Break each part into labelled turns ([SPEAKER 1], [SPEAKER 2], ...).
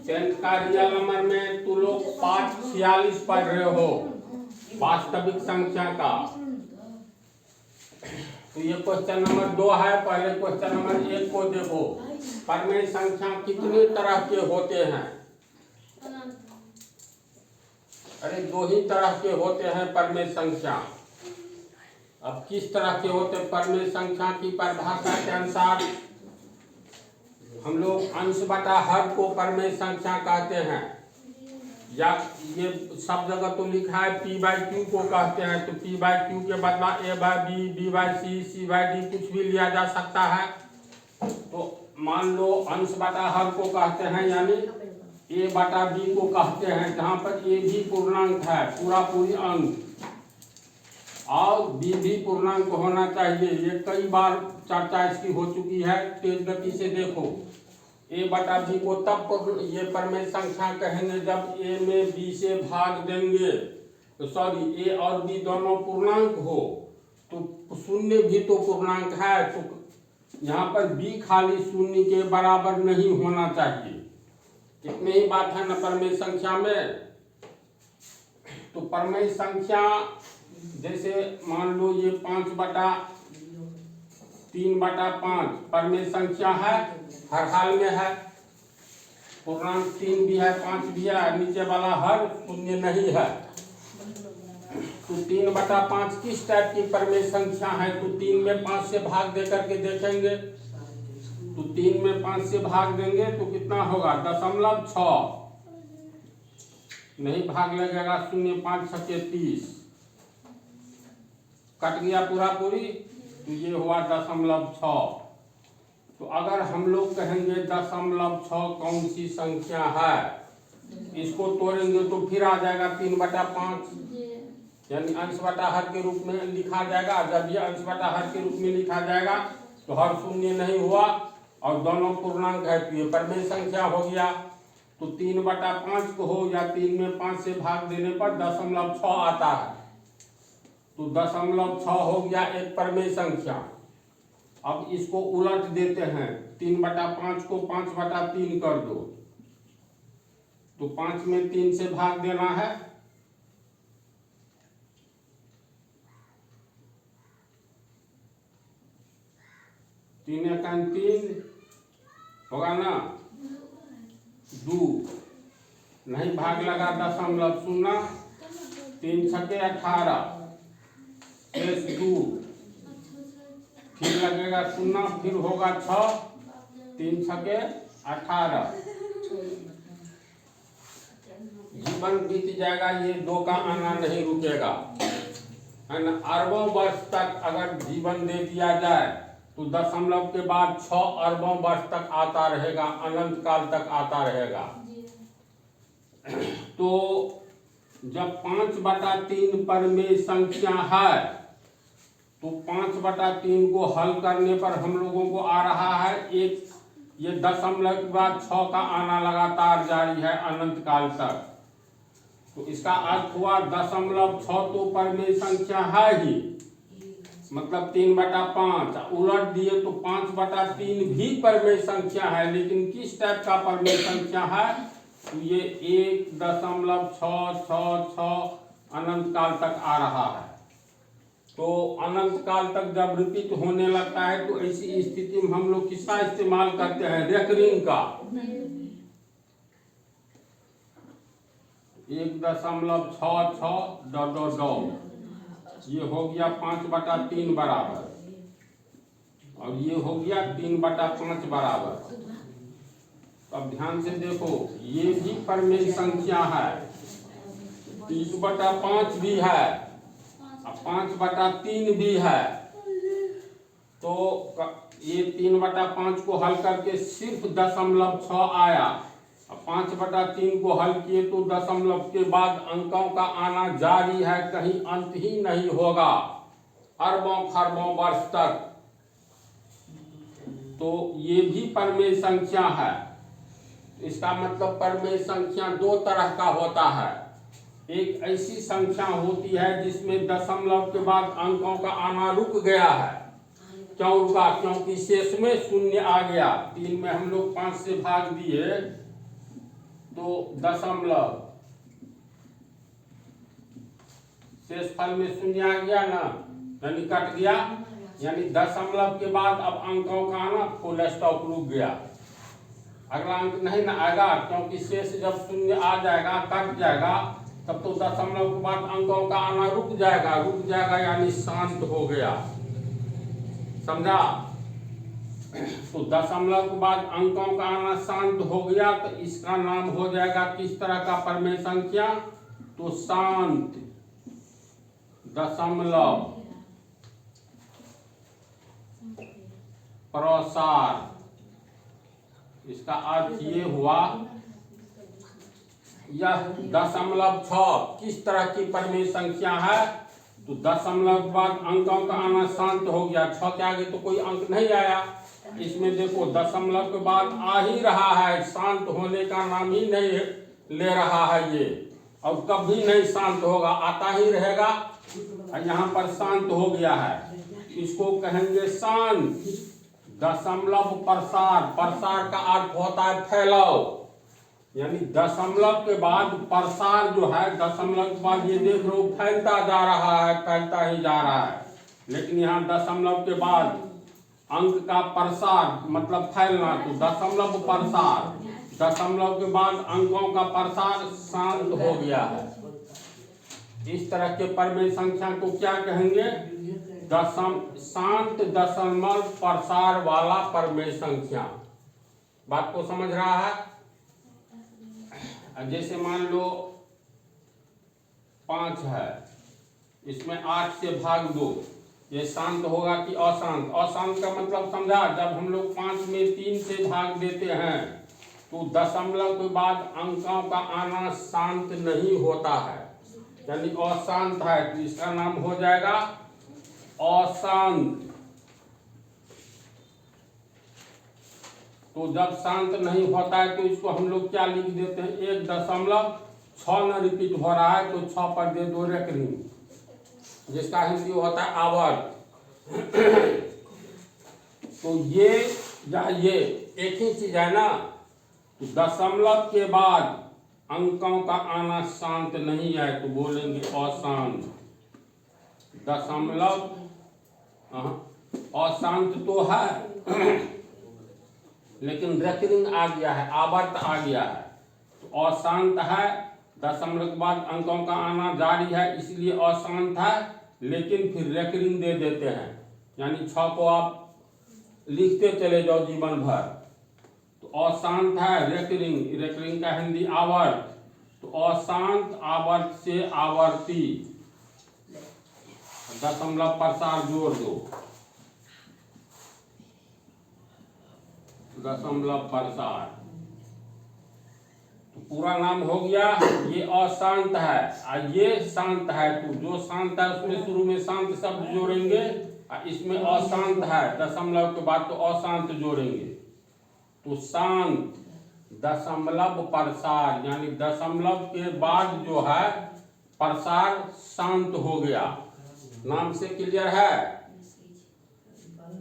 [SPEAKER 1] 10th का real number में तू लोग पाठ 46 पढ़ रहे हो वास्तविक संख्या का। तो ये क्वेश्चन नंबर 2 है। पहले क्वेश्चन नंबर 1 को देखो। परमेय संख्या कितने तरह के होते हैं? अरे 2 ही तरह के होते हैं परमेय संख्या। अब किस तरह के होते हैं परमेय संख्या की परिभाषा के अनुसार हम लोग अंश बटा हर को परमेय संख्या कहते हैं, या ये सब जगह तो लिखा है p/q को कहते हैं। तो p/q के बदला a/b, b/c, c/d कुछ भी लिया जा सकता है। तो मान लो अंश बटा हर को कहते हैं, यानी a/b को कहते हैं, जहाँ पर a भी पूर्णांक है, पूरी अंक, और b भी पूर्णांक होना चाहिए। ये कई बार चर्चा इसकी हो चुकी है, तेज गति से देखो। a/b को तब ये परमेय संख्या कहेंगे जब a में b से भाग देंगे, तो सॉरी a और b दोनों पूर्णांक हो, तो शून्य भी तो पूर्णांक है, तो यहाँ पर b खाली शून्य के बराबर नहीं होना चाहिए। इतनी ही बात है न परमेय संख्या में। तो परमेय संख्या जैसे मान लो ये 5/3/5 परमेय संख्या है, हर हाल में है। पूर्णांक 3 भी है, 5 भी है, नीचे वाला हर शून्य नहीं है। तो 3/5 किस टाइप की परमेय संख्या है? तो 3 में 5 से भाग दे करके देखेंगे। तो 3 में 5 से भाग देंगे तो कितना होगा? 0.6। नहीं भाग लगेगा, 0 5 6 30 कट गया पूरी। तो ये हुआ 0.6। तो अगर हम लोग कहेंगे 0.6 कौन सी संख्या है, इसको तोड़ेंगे तो फिर आ जाएगा 3/5, यानी अंश बटा हर के रूप में लिखा जाएगा। जब ये अंश बटा हर के रूप में लिखा जाएगा तो हर शून्य नहीं हुआ और दोनों पूर्णांक है, तो ये परमेय संख्या हो गया। तो 3/5 को हो या 3 में 5 से भाग देने पर 0.6 आता है। तो 0.6 हो गया एक परमेय संख्या। अब इसको उलट देते हैं, 3/5 को 5/3 कर दो, तो 5 में 3 से भाग देना है, तीन 3 होगा ना, 2 नहीं भाग लगा 0.0, 3 छके 18 शेष 2, फिर लगेगा 0, फिर होगा 6, 3 छके 18। जीवन बीत जाएगा, ये 2 का आना नहीं रुकेगा, है ना। अरबों वर्ष तक अगर जीवन दे दिया जाए तो दशमलव के बाद 6 अरबों वर्ष तक आता रहेगा, अनंत काल तक आता रहेगा। तो जब 5/3 परमेय संख्या है, तो 5/3 को हल करने पर हम लोगों को आ रहा है एक, ये दशमलव के बाद 6 का आना लगातार जारी है अनंत काल तक। तो इसका अर्थ हुआ 0.6 तो परमेय संख्या है ही, मतलब 3/5। उलट दिए तो 5/3 भी परमेय संख्या है, लेकिन किस टाइप का परमेय संख्या है? तो ये 1.666 अनंत काल तक आ रहा है। तो अनंत काल तक जब रिपीट होने लगता है तो ऐसी स्थिति में हम लोग किसका इस्तेमाल करते हैं? रेकरिंग का। 1.66 ये हो गया 5/3 बराबर, और ये हो गया 3/5 बराबर। अब ध्यान से देखो, ये भी परमेय संख्या है, 3/5 भी है, 5/3 भी है। तो ये 3/5 को हल करके सिर्फ 0.6 आया, 5/3 को हल किए तो दशमलव के बाद अंकों का आना जारी है, कहीं अंत ही नहीं होगा, अरबों खरबों वर्ष तक। तो ये भी परमेय संख्या है। इसका मतलब परमेय संख्या 2 तरह का होता है। एक ऐसी संख्या होती है जिसमें दशमलव के बाद अंकों का आना रुक गया है। क्यों रुका? क्योंकि शेष में शून्य आ गया। 3 में हम लोग 5 से भाग दिए तो दशमलव शेषफल में शून्य आ गया ना, यानी कट गया, यानी दशमलव के बाद अब अंकों का आना फुल स्टॉप रुक गया, अगला अंक नहीं ना आएगा, क्योंकि शेष जब शून्य आ जाएगा कट जाएगा तब तो दशमलव के बाद अंकों का आना रुक जाएगा यानी शांत हो गया, समझा। तो दशमलव के बाद अंकों का आना शांत हो गया तो इसका नाम हो जाएगा किस तरह का परमेय संख्या, तो शांत दशमलव प्रसार। इसका अर्थ ये हुआ यह दशमलव 6 किस तरह की परमेय संख्या है, तो दशमलव के बाद अंकों का आना शांत हो गया, 6 के आगे तो कोई अंक नहीं आया, इसमें देखो दशमलव के बाद आ ही रहा है, शांत होने का नाम ही नहीं ले रहा है ये, और कभी नहीं शांत होगा, आता ही रहेगा, यहाँ पर शांत हो गया है, इसको कहेंगे शांत दशमलव प्रसार। प्रसार का अर्थ होता है फैलाव, यानी दशमलव के बाद प्रसार जो है, दशमलव के बाद ये देख लो फैलता जा रहा है, फैलता ही जा रहा है, लेकिन यहाँ दशमलव के बाद अंक का प्रसार मतलब फैलना, तो दशमलव प्रसार, दशमलव के बाद अंकों का प्रसार शांत हो गया है। इस तरह के परमेय संख्या को क्या कहेंगे, शांत दशमलव प्रसार वाला परमेय संख्या। बात को समझ रहा है। जैसे मान लो 5 है, इसमें 8 से भाग दो, ये शांत होगा कि अशांत। अशांत का मतलब समझा, जब हम लोग 5 में 3 से भाग देते हैं तो दशमलव के बाद अंकों का आना शांत नहीं होता है, यानी अशांत है, तो इसका नाम हो जाएगा अशांत। तो जब शांत नहीं होता है तो इसको हम लोग क्या लिख देते हैं, 1.6 न रिपीट हो रहा है तो 6 पर दे दो रेकरिंग, जिसका हिंदी होता है आवर्त। तो ये या ये एक ही चीज है ना, तो दशमलव के बाद अंकों का आना शांत नहीं है तो बोलेंगे अशांत। दशमलव अशांत तो है लेकिन रेकरिंग आ गया है, आवर्त आ गया है, तो अशांत है, दशमलव के बाद अंकों का आना जारी है इसलिए अशांत है, लेकिन फिर रेकरिंग दे देते हैं, यानी 6 को आप लिखते चले जाओ जीवन भर। तो अशांत है रेकरिंग, रेकरिंग का हिंदी आवर्त, तो अशांत आवर्त से आवर्ती, दशमलव प्रसार जोड़ दो, दशमलव प्रसार। तो पूरा नाम हो गया, ये अशांत है और ये शांत है, तो जो शांत है उसमें शुरू में शांत शब्द जोड़ेंगे और इसमें अशांत है दशमलव के बाद तो अशांत जोड़ेंगे, तो शांत दशमलव प्रसार, यानी दशमलव के बाद जो है प्रसार शांत हो गया। नाम से क्लियर है।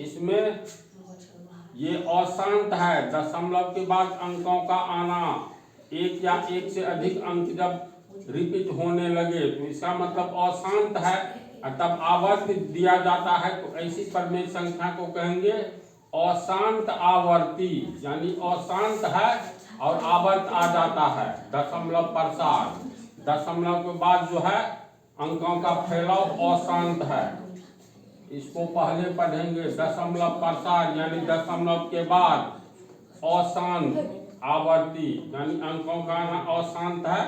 [SPEAKER 1] इसमें ये अशांत है, दशमलव के बाद अंकों का आना, एक या एक से अधिक अंक जब रिपीट होने लगे तो इसका मतलब अशांत है, और तब आवर्त दिया जाता है, तो ऐसी परमेय संख्या को कहेंगे अशांत आवर्ती, यानी अशांत है और आवर्त आ जाता है, दशमलव प्रसार। दशमलव के बाद जो है अंकों का फैलाव अशांत है, इसको पहले पढ़ेंगे, दशमलव प्रसार यानी दशमलव के बाद अशांत आवर्ती, यानी अंकों का आना अशांत है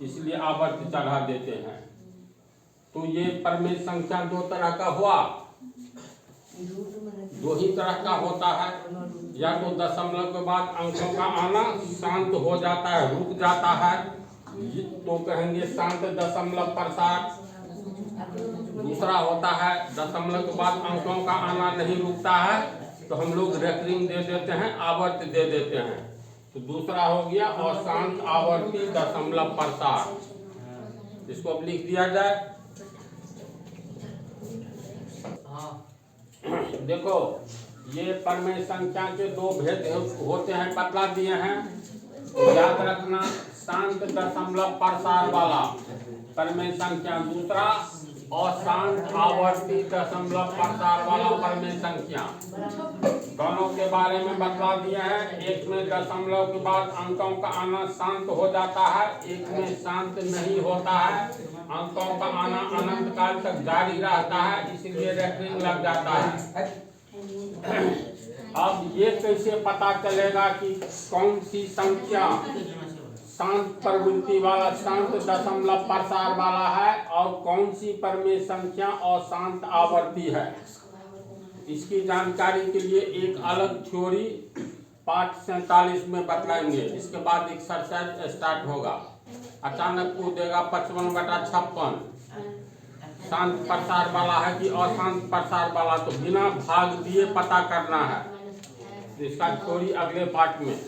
[SPEAKER 1] इसलिए आवर्त चढ़ा देते हैं। तो ये परमेय संख्या दो तरह का हुआ, दो ही तरह का होता है, या तो दशमलव के बाद अंकों का आना शांत हो जाता है, रुक जाता है, तो कहेंगे शांत दशमलव प्रसार। दूसरा होता है दशमलव के बाद अंकों का आना नहीं रुकता है तो हम लोग रेकरिंग दे देते हैं, आवर्त दे देते हैं, तो दूसरा हो गया अशांत आवर्ती दशमलव प्रसार। इसको अब लिख दिया जाए। देखो ये परमेय संख्या के दो भेद होते हैं, बतला दिए हैं। याद रखना, शांत दशमलव प्रसार वाला परिमेय संख्या दूसरा, और शांत आवर्ती दशमलव प्रसार वाला परिमेय संख्या, दोनों के बारे में बतला दिया है। एक में दशमलव के बाद अंकों का आना शांत हो जाता है, एक में शांत नहीं होता है, अंकों का आना अनंत काल तक जारी रहता है, इसलिए रेफरिंग लग जाता है। अब ये कैसे पता चलेगा कि कौन सी संख्या शांत प्रवृत्ति वाला शांत दशमलव प्रसार वाला है और कौन सी परिमेय संख्या अशांत आवर्ती है? इसकी जानकारी के लिए एक अलग थ्योरी पाठ 47 में बतलाएंगे। इसके बाद एक्सरसाइज स्टार्ट होगा। अचानक कूदेगा 55/56 शांत प्रसार वाला है कि अशांत प्रसार वाला, तो बिना भाग दिए पता करना है। इसका थ्योरी अगले पार्ट में।